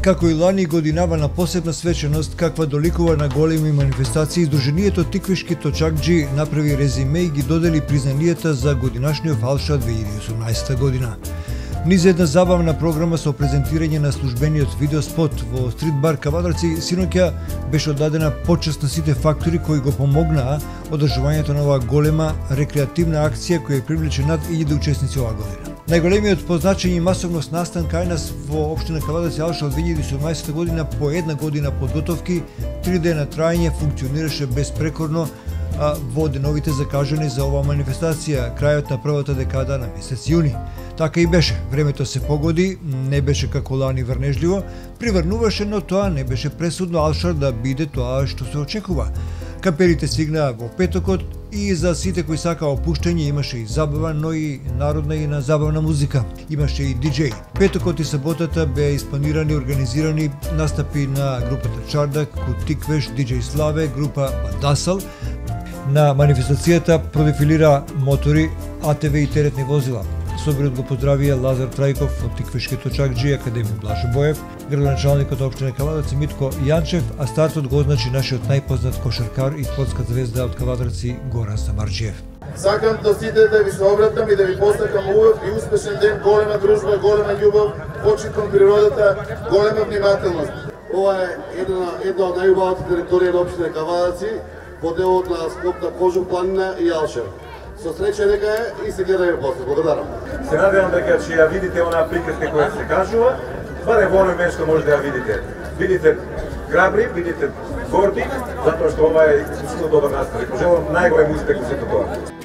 Како и лани годинава на посебна свеченост каква доликува на големи манифестации, Издруженијето Тиквишки точакџи направи резиме и ги додели признанијата за годинашниот фалша 2018 година. Низ една забавна програма со презентирање на службениот видеоспот во стрит бар Кавадарци, синоќа беше оддадена почест на сите фактори кои го помогнаа одржувањето на оваа голема рекреативна акција која привлече над 1000 учесници оваа година. Најголемиот по значење и масовност настан кај нас во општина Кавадарци Алша од 2018 година по една година подготовки, 3 дена траење функционираше безпрекорно во деновите закажани за оваа манифестација, крајот на првата декада на месец јуни. Така и беше, времето се погоди, не беше како лани врнежливо, приврнуваше, но тоа не беше пресудно Алшар да биде тоа што се очекува. Камперите стигнаа во петокот и за сите кои сакаа опуштање имаше и забава, но и народна и на забавна музика. Имаше и диџеј. Петокот и саботата беа испланирани и организирани настапи на групата Чардак, Кутиквеш, диџеј Славе, група Дасал. На манифестацијата продефилира мотори, АТВ и теретни возила. Соборот го поздравија Лазар Трајков од Тиквишки точакџи, академик Блажо Боев, градоначалникот општина Кавадарци Митко Јанчев, а стартот го означи нашиот најпознат кошаркар и спортска звезда од Кавадарци Горан Самарџиев. Сакам до сите да ви се обратам и да ви посакам убав и успешен ден, голема дружба, голема љубов, почит кон природата, голема внимателност. Ова е една од најубавите територија на општина Кавадарци, во делот на Скопна, Кожух планина и Алшар. Со среќа дека е и се гледаме после. Благодарам. Се надевам дека ќе ја видите онаа приказка која се кажува, барем во оној што може да ја видите. Видите храбри, видите горди, затоа што ова е исклучително добар настан. Пожелувам најголем успех во сето тоа.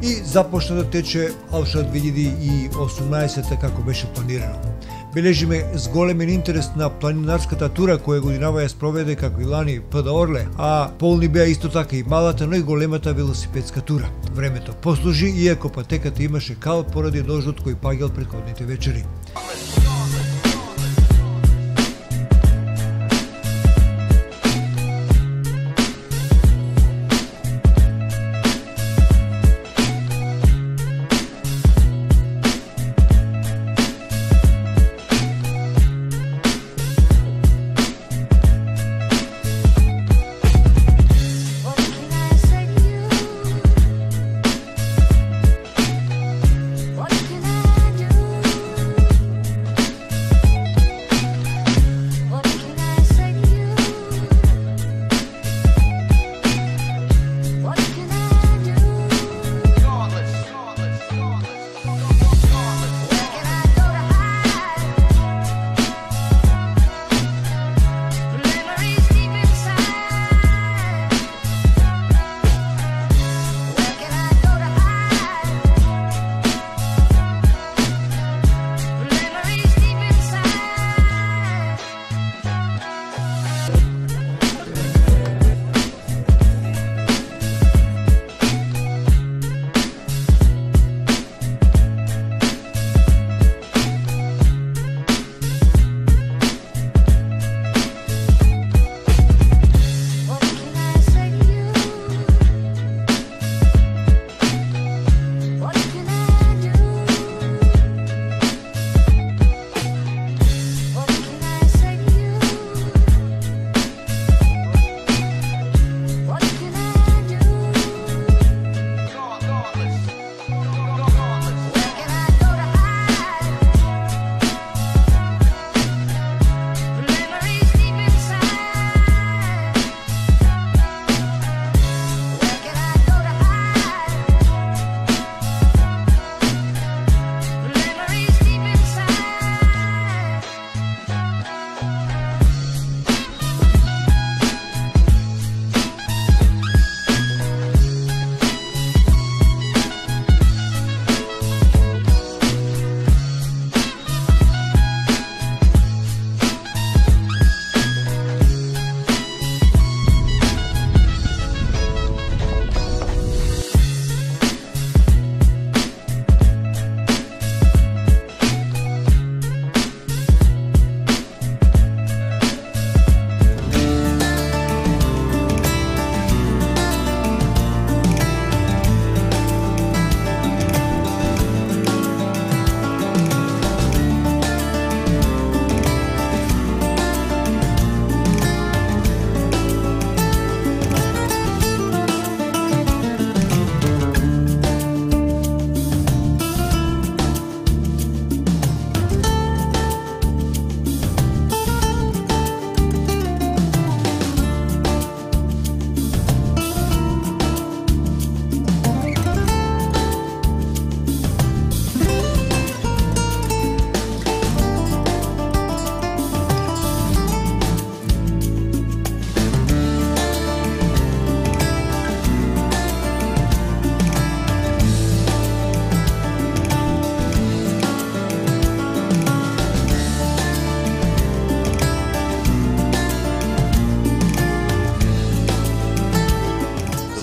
И започна да тече Алша 2018 како беше планирано. Бележиме зголемен интерес на планинарската тура која годинава ја спроведе како и лани ПД Орле, а полни беа исто така и малата, но и големата велосипедска тура. Времето послужи, иако патеката имаше кал поради дождот кој паѓал претходните вечери.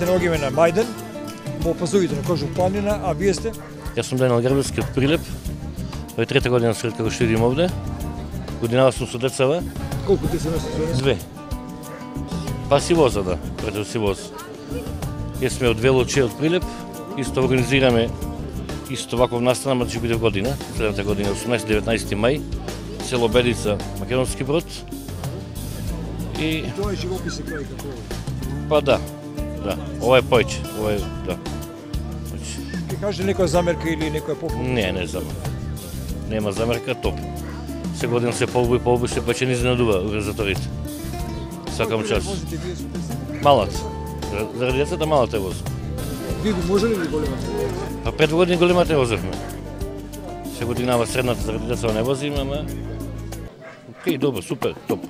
се наоѓаме на Мајдан, во пазовите на Кожух планина, а вие сте? Јас сум Даниел Грабевски од Прилеп. Ова е трета година след како што идем овде. Годинава сум со децава. Колку ти се носиш? 2. Па си воза, да, прето си воз. Јас сме од Велоче од Прилеп, исто организираме исто ваков настан, ама ќе биде година, следната година, 18-19 мај, село Белица, Македонски Брод. И Тоа е живопис и крај како ово. па да, ова е појче, ова е, да. Ке кажете некоја замерка или некоја покупка? Не замерка. Нема замерка, топ. Се година се полби, се паче ни изненадува организаторите. Сакам час. Возите вие со деца? Малат. Заради децата малат е воз. Вие го можеле ли големата? Па пред години големата не возевме. Се годинава средната заради деца не возиме, ама окей, добро, супер, топ.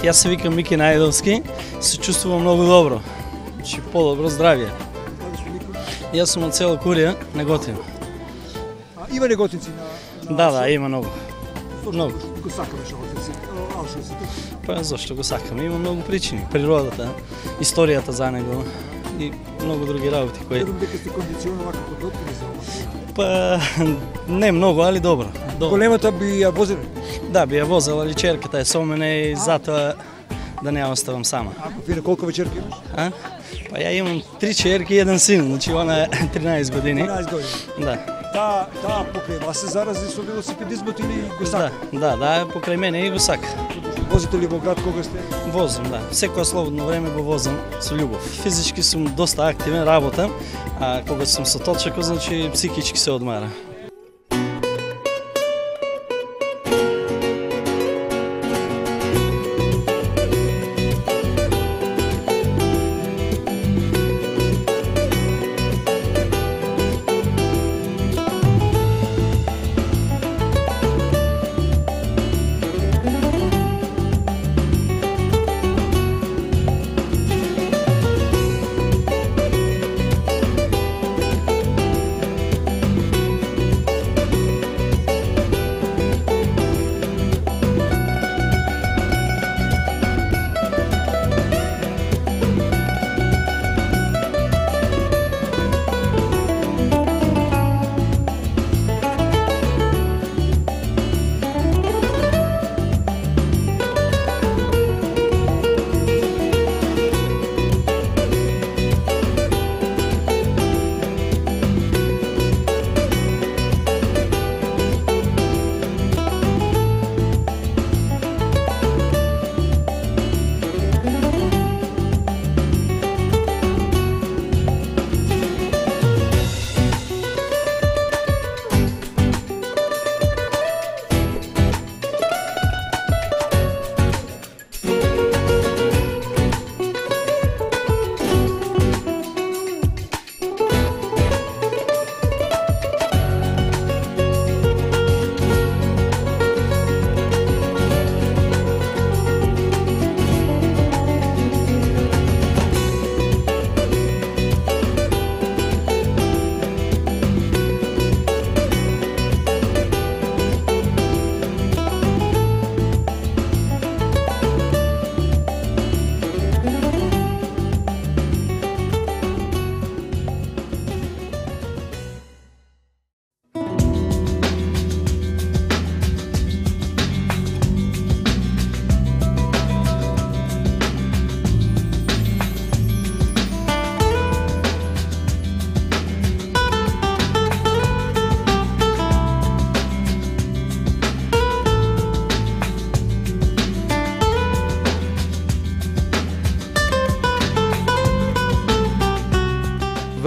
Јас се викам Мики Најдовски, се чувствувам многу добро. Значи по-добро здравје. Јас сум од село Курија, Неготин. Има неготинци на Да, има многу. Многу. Го сакаме Алшевец. Па зашто го сакам? Има многу причини. Природата, историјата за него и многу други работи кои... Верувам дека сте кондиционно вака подготвени за ова. Па не многу, али добро. Големата би ја возеле? Да, би ја возела, али черката е со мене и затоа да не ја оставам сама. Вие на колку вечерки имаш? Па ја имам 3 черки и 1 син, значи она е 13 години. 13 години. Да. Таа покрај вас се зарази со велосипедизмот или го сака? Да, покрај мене и го сака. Возите ли во град кога сте? Возам, да. Секоја слободно време го возам со љубов. Физички сум доста активен, работам, а кога сум со точако, значи психички се одмара.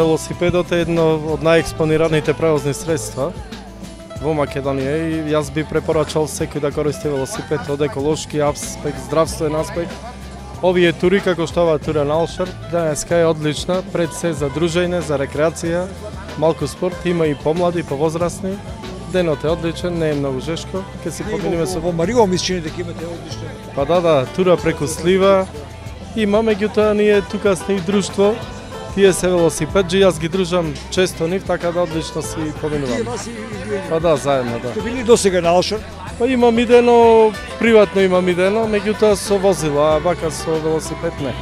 велосипедот е едно од најекспонираните превозни средства во Македонија и јас би препорачал секој да користи велосипед од еколошки аспект, здравствен аспект. Овие тури, како што ова тура на Алшар, денеска е одлична, пред се за дружење, за рекреација, малку спорт, има и помлади, повозрастни. Денот е одличен, не е многу жешко, ќе си поминиме со... Во Марио ми се чини дека имате одлична... Па да, тура преку Слива, има, меѓутоа ние тука сме и друштво, тие се велосипеджи, јас ги дружам често нив, така да одлично си поминувам. Па да, заедно, да. Сте били досега на Алшар? Па имам идено, приватно имам идено, меѓутоа со возила, а бака со велосипед не.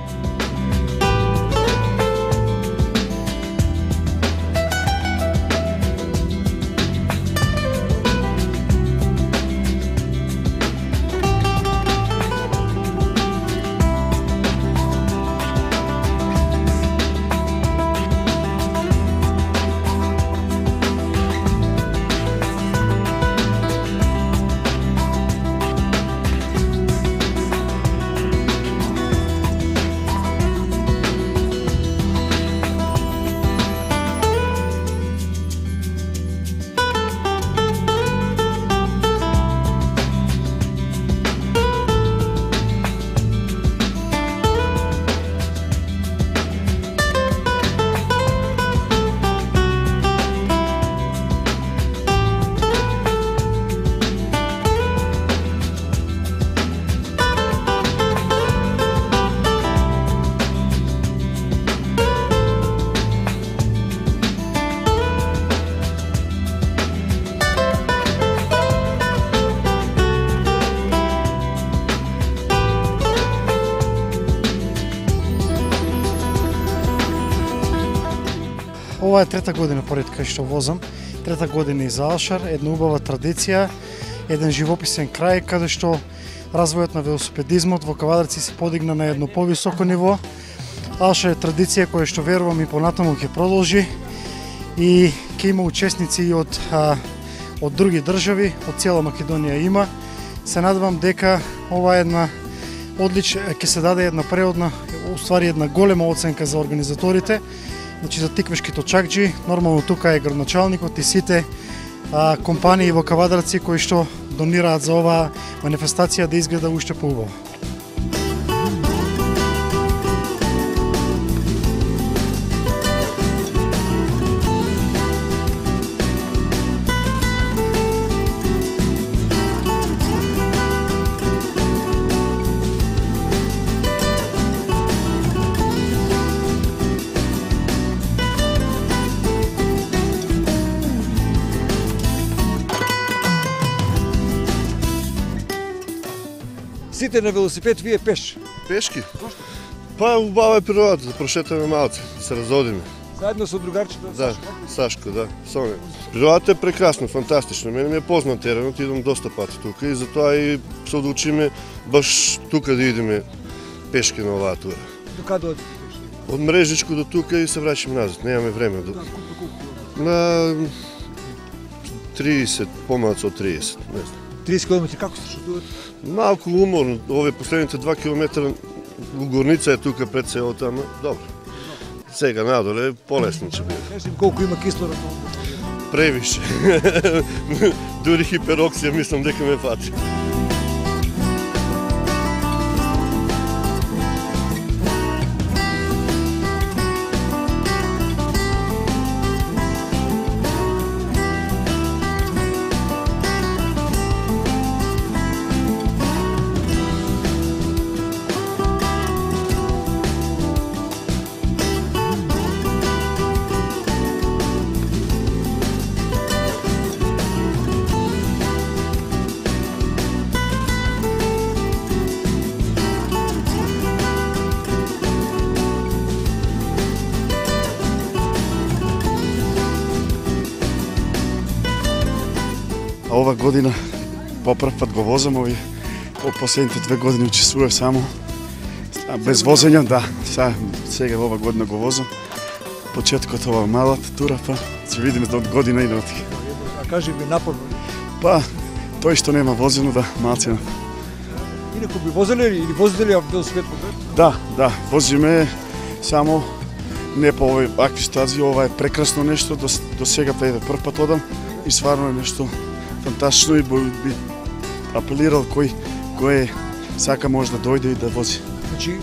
Ова е трета година поред кај што возам, трета година и за Алшар, една убава традиција, еден живописен крај каде што развојот на велосипедизмот во Кавадарци се подигна на едно повисоко ниво. Алшар е традиција која што верувам и понатаму ќе продолжи и ќе има учесници и од други држави, од цела Македонија има. Се надевам дека ова е една ќе се даде една преодна, уствари една голема оценка за организаторите. Значи за тиквешки точакџи, нормално тука е градоначалникот и сите компании во Кавадарци кои што донираат за оваа манифестација да изгледа уште поубаво. Сите на велосипед, вие пеш. Пешки? Па убава е природата, да прошетаме малце, да се разодиме. Заедно со другарчето? Да, Сашко, да. Природата е прекрасна, фантастична. Мене ми е познат теренот, идам доста пати тука и затоа и се одлучиме баш тука да идеме пешки на оваа тура. До каде одите пешки? Од Мрежичко до тука и се враќаме назад, немаме време. На 30, помалку од 30, не знам. 30 км, како се шутувате? Малку уморно, овие последните 2 км горница е тука пред селото, ама добро. Сега надоле полесно ќе биде. Кажи колку има кислород? Превише. Дури хипероксија мислам дека ме фати. Ова година по прв пат го возам, по последните 2 години учествував само без возење, да. Сега ова година го возам. Почеткот ова малата тура, па ќе видиме од година и наотки. А кажи ви напорно ли? Па, тој што нема возено, да, малце. Инаку би возеле или возите ли велосипед? Да, возиме само не по овакви ситуации, ова е прекрасно нешто, до сега еве прв пат одам и стварно е нешто фантастично и би апелирал кој сака може да дојде и да вози. Значи,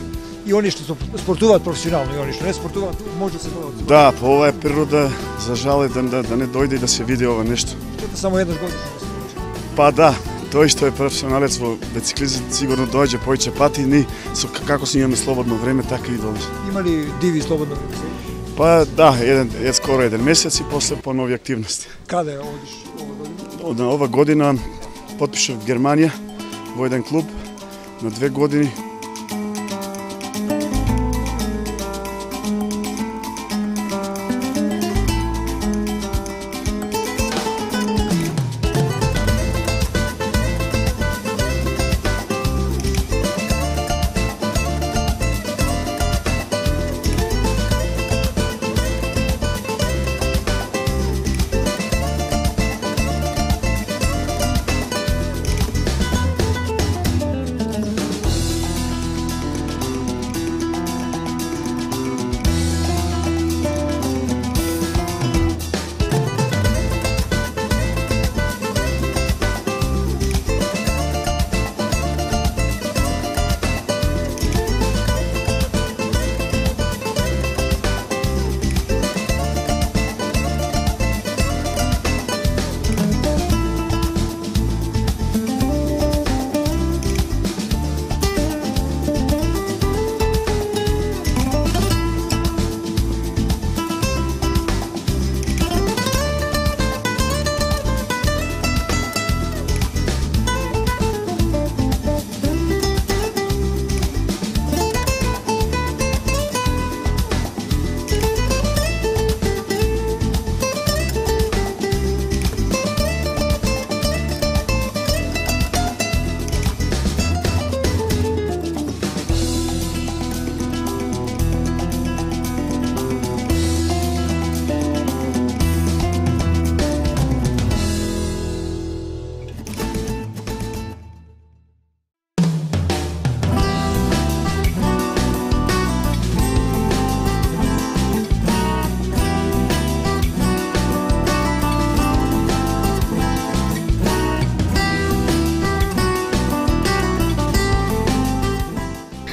и они што спортуваат професионално, и они што не спортуваат, може да се водат. Да, по ова е природа, за жал е да не дојде и да се види ова нешто. Тоа само еднаш годишно. Па да, тој што е професионалец во бициклизм сигурно доаѓа повеќе пати, ни како си имаме слободно време, така и доаѓа. Има ли диви слободно време? Па да, скоро 1 месец и после по нови активности. Каде одиш ова година? Ова година потпишав в Германија во еден клуб на 2 години.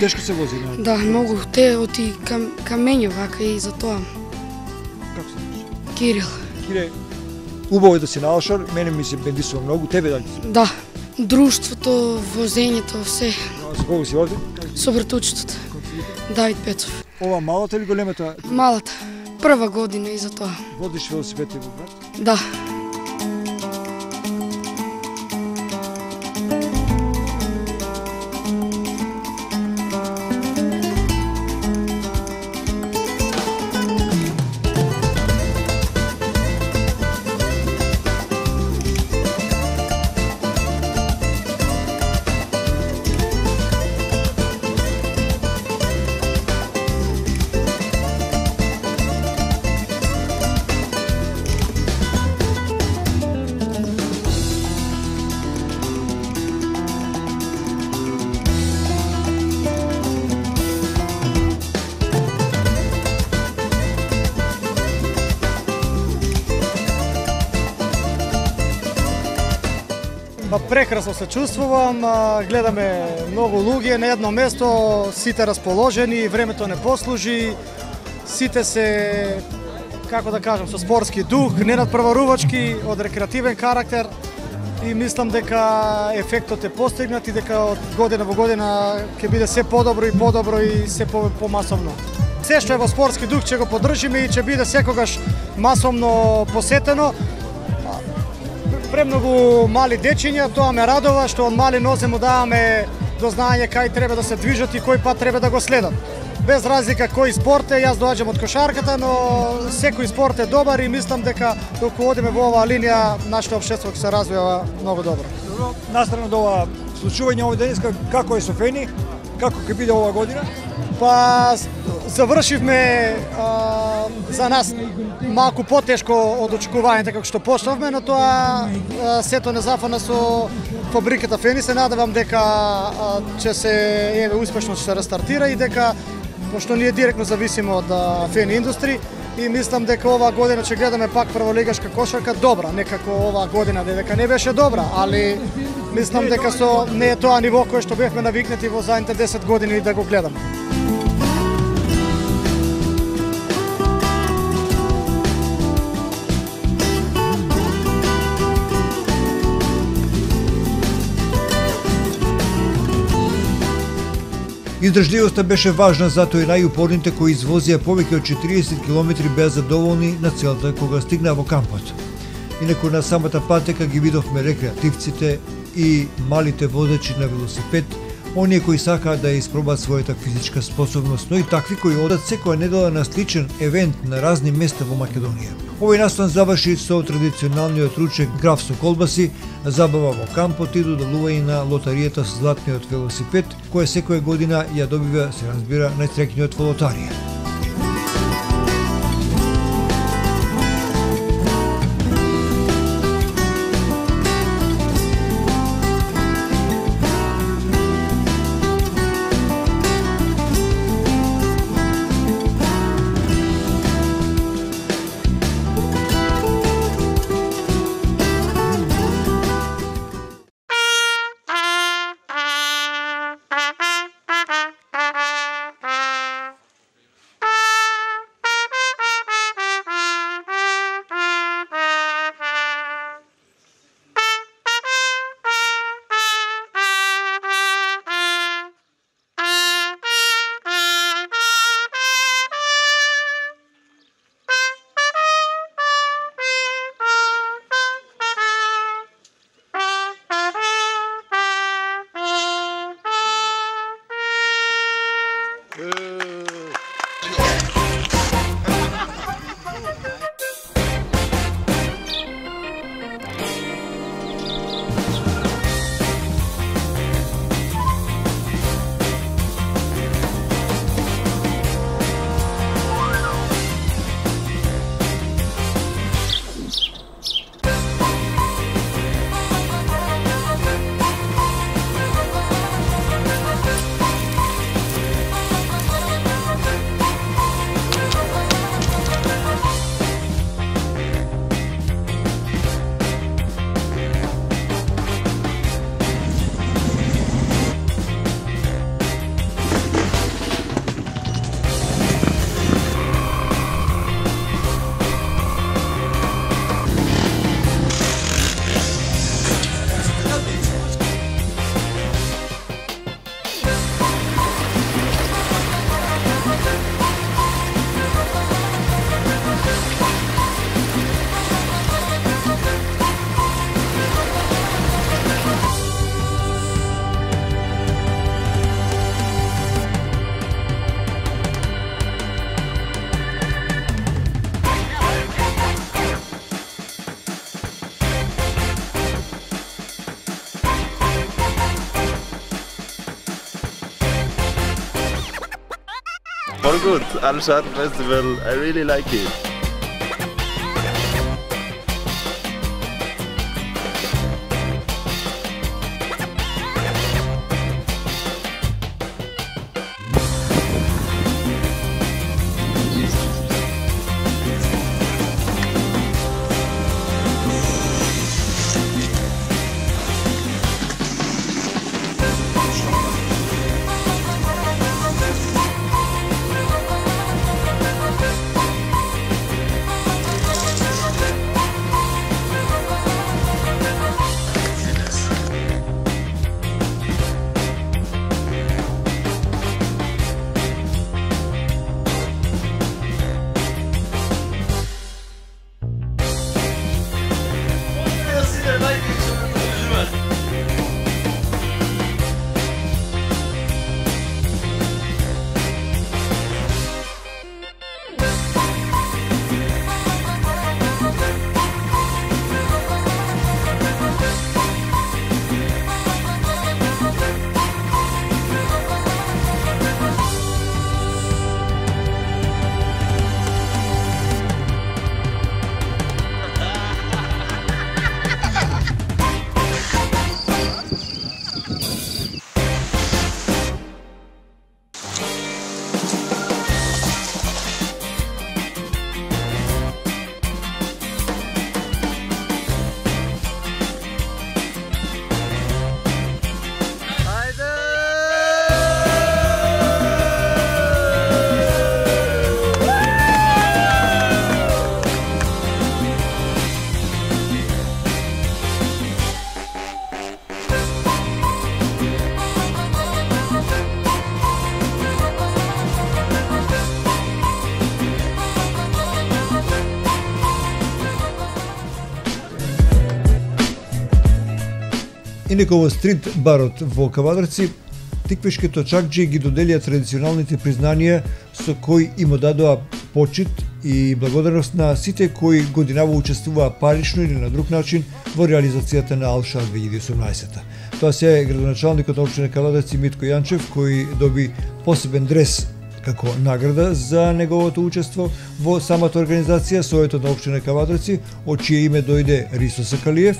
Тешко се вози, не? Да, многу. Те оти камења вака и затоа. Како се вози? Кирил. Кире, убаво е да си наошар, мене ми се бендисува многу, тебе дали си? Да, друштвото, возењето, се. Со кого си води? Со братучетото. Давид Пецов. Ова малата или големата? Малата. Прва година и затоа. Водиш велосипед и во град? Да. Прекрасно се чувствувам, гледаме многу луѓе на едно место, сите расположени, времето не послужи, сите се, како да кажам, со спортски дух, не надпреварувачки, од рекреативен карактер и мислам дека ефектот е постигнат и дека од година во година ќе биде се подобро и се помасовно. Се што е во спортски дух ќе го поддржиме и ќе биде секогаш масовно посетено. Премногу мали дечиња, тоа ме радува што од мали нозе му даваме до знаење кај треба да се движат и кој пат треба да го следат. Без разлика кој спорт е, јас доаѓам од кошарката, но секој спорт е добар и мислам дека доколку одиме во оваа линија, нашето општество ќе се развива многу добро. Настрана до ова случување овој денеска, како е со Фени, како ќе биде оваа година? Па завршивме за нас малку потешко од очекувањата како што почнавме, но тоа сето не зафана со фабриката Фени. Се надевам дека ќе се успешно ќе се рестартира и дека пошто ние директно зависиме од фен индустри и мислам дека оваа година ќе гледаме пак прволигашка кошарка добра, некако оваа година дека не беше добра, али мислам дека не е тоа ниво кое што бевме навикнати во задните 10 години да го гледаме. Издржливоста беше важна, затоа и најупорните кои извозија повеќе од 40 км беа задоволни на целта кога стигнаа во кампот. Инаку на самата патека ги видовме рекреативците и малите возачи на велосипед, оние кои сакаат да ја испробаат својата физичка способност, но и такви кои одат секоја недела на сличен евент на разни места во Македонија. Овој настан заврши со традиционалниот ручек граф со колбаси, забава во кампот и додалување на лотаријата со златниот велосипед, која секоја година ја добива, се разбира, најстрекниот во лотарија. Voll gut, Alschaden Festival, I really like it. Инаку во стрит барот во Кавадарци, тиквешките чакџи ги доделија традиционалните признанија со кои им дадоа почит и благодарност на сите кои годинава учествуваа парично или на друг начин во реализацијата на Алшар 2018. Тоа се е градоначалникот на општина Кавадарци Митко Јанчев, кој доби посебен дрес како награда за неговото учество во самата организација. Советот на општина Кавадарци, од чие име дојде Ристо Сакалиев,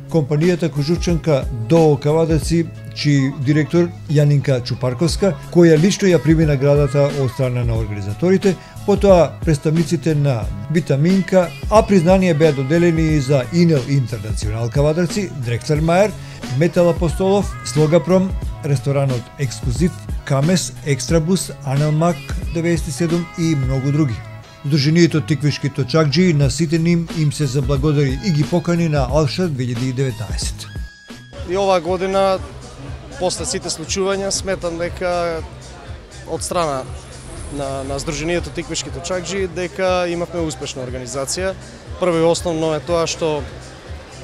компанијата Кожучанка ДОО Кавадарци, чиј директор Јанинка Чупарковска, која лично ја прими наградата од страна на организаторите, потоа представниците на Витаминка, а признанија беа доделени и за Инел Интернационал Кавадарци, Дрексler Мајер, Метал Апостолов, Слогапром, ресторанот Ексклузив, Камес, Екстрабус, Анелмак 97 и многу други. Сдруженијето тиквешки точакџи на сите ним им се заблагодари и ги покани на Алшар 2019. И оваа година, после сите случувања, сметам дека од страна на Сдруженијето тиквешки точакџи дека имавме успешна организација. Прво и основно е тоа што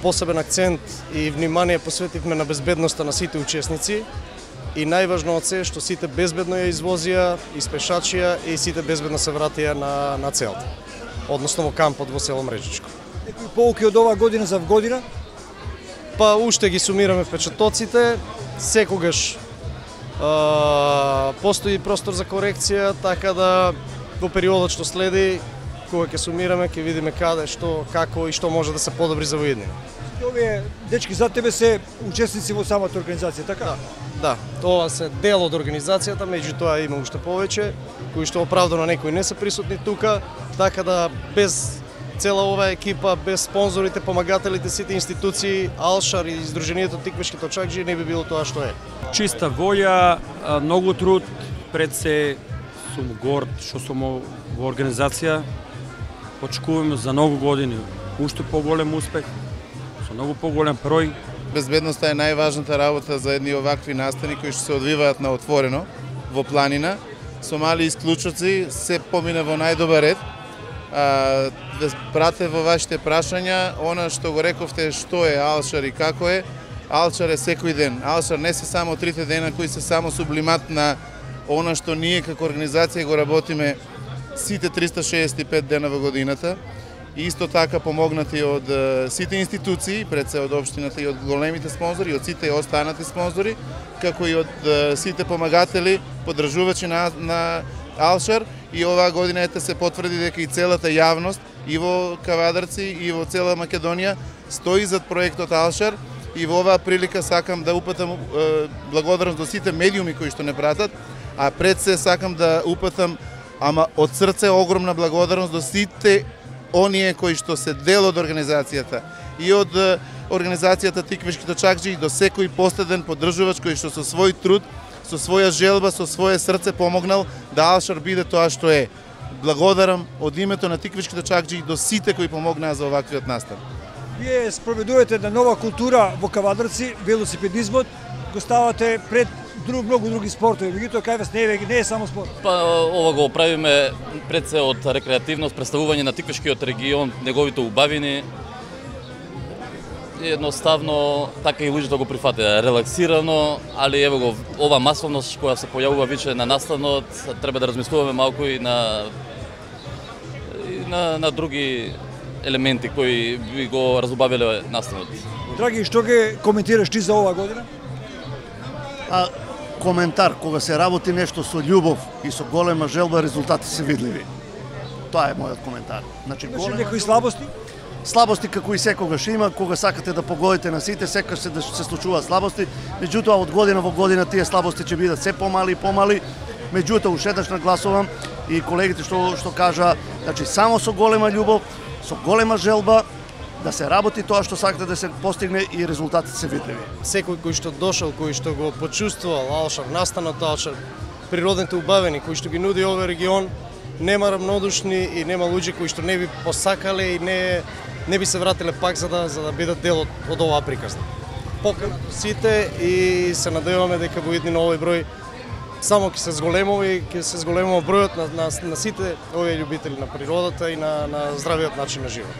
посебен акцент и внимание посветивме на безбедноста на сите учесници и најважно од се што сите безбедно ја извозија, испешачија и сите безбедно се вратија на целта, односно во кампот во село Мрежичко. Некои поуки од оваа година за година? Па уште ги сумираме впечатоците, секогаш постои простор за корекција, така да во периодот што следи, кога ќе сумираме, ќе видиме каде, што, како и што може да се подобри за воеднина. Овие дечки за тебе се учесници во самата организација, така? Да, тоа се дел од организацијата, меѓутоа има уште повеќе, кои што оправдано некои не се присутни тука, така да без цела оваа екипа, без спонзорите, помагателите, сите институции, Алшар и Сдруженијето тиквешки точакџи не би било тоа што е. Чиста волја, многу труд, пред се сум горд што сум во организација. Очекуваме за многу години уште поголем успех, со многу поголем број. Безбедноста е најважната работа за едни овакви настани кои што се одвиваат на отворено, во планина. Со мали исклучоци се помина во најдобар ред. Брате, во вашите прашања, она што го рековте што е Алшар и како е, Алшар е секој ден. Алшар не се само 3 дена кои се само сублимат на она што ние како организација го работиме сите 365 дена во годината. И исто така помогнати од сите институции, пред се од општината и од големите спонзори, и од сите останати спонзори, како и од сите помагатели, поддржувачи на Алшар. И оваа година ете се потврди дека и целата јавност, и во Кавадарци, и во цела Македонија, стои зад проектот Алшар. И во оваа прилика сакам да упатам благодарност до сите медиуми кои што не пратат, а пред се сакам да упатам, ама од срце огромна благодарност до сите оние кои што се дел од организацијата и од организацијата Тиквешки точакџи и до секој последен поддржувач кој што со свој труд, со своја желба, со свое срце помогнал да Алшар биде тоа што е. Благодарам од името на Тиквешки точакџи и до сите кои помогнаа за оваквиот настан. Вие спроведувате на нова култура во Кавадарци, велосипедизмот, го ставате пред многу други спортови, меѓутоа кај вас не е само спорт. Па ова го правиме пред се од рекреативност, представување на тиквешкиот регион, неговите убавини. Едноставно така и луѓето го прифатија, релаксирано, али ево го ова масовност која се појавува више на настанот, треба да размислуваме малку и на други елементи кои би го разубавиле настанот. Драги, што ги коментираш ти за оваа година? Коментар, кога се работи нешто со љубов и со голема желба, резултати се видливи. Тоа е мојот коментар. Значи, некои слабости? Слабости како и секогаш има, кога сакате да погодите на сите, секогаш се случуваат слабости, меѓутоа од година во година тие слабости ќе бидат се помали и помали. Меѓутоа уште еднаш нагласувам и колегите што кажа, значи само со голема љубов, со голема желба да се работи тоа што сакате да се постигне и резултатите се видливи. Секој кој што дошол, кој што го почувствувал Алшар, настанот Алшар, природните убавини кои што ги нуди овој регион, нема рамнодушни и нема луѓе кои што не би посакале и не би се вратиле пак за да бидат дел од оваа приказна. Покажат сите и се надеваме дека во едни овој број само ќе се зголемува и ќе се зголемува бројот на сите овие љубители на природата и на здравиот начин на живот.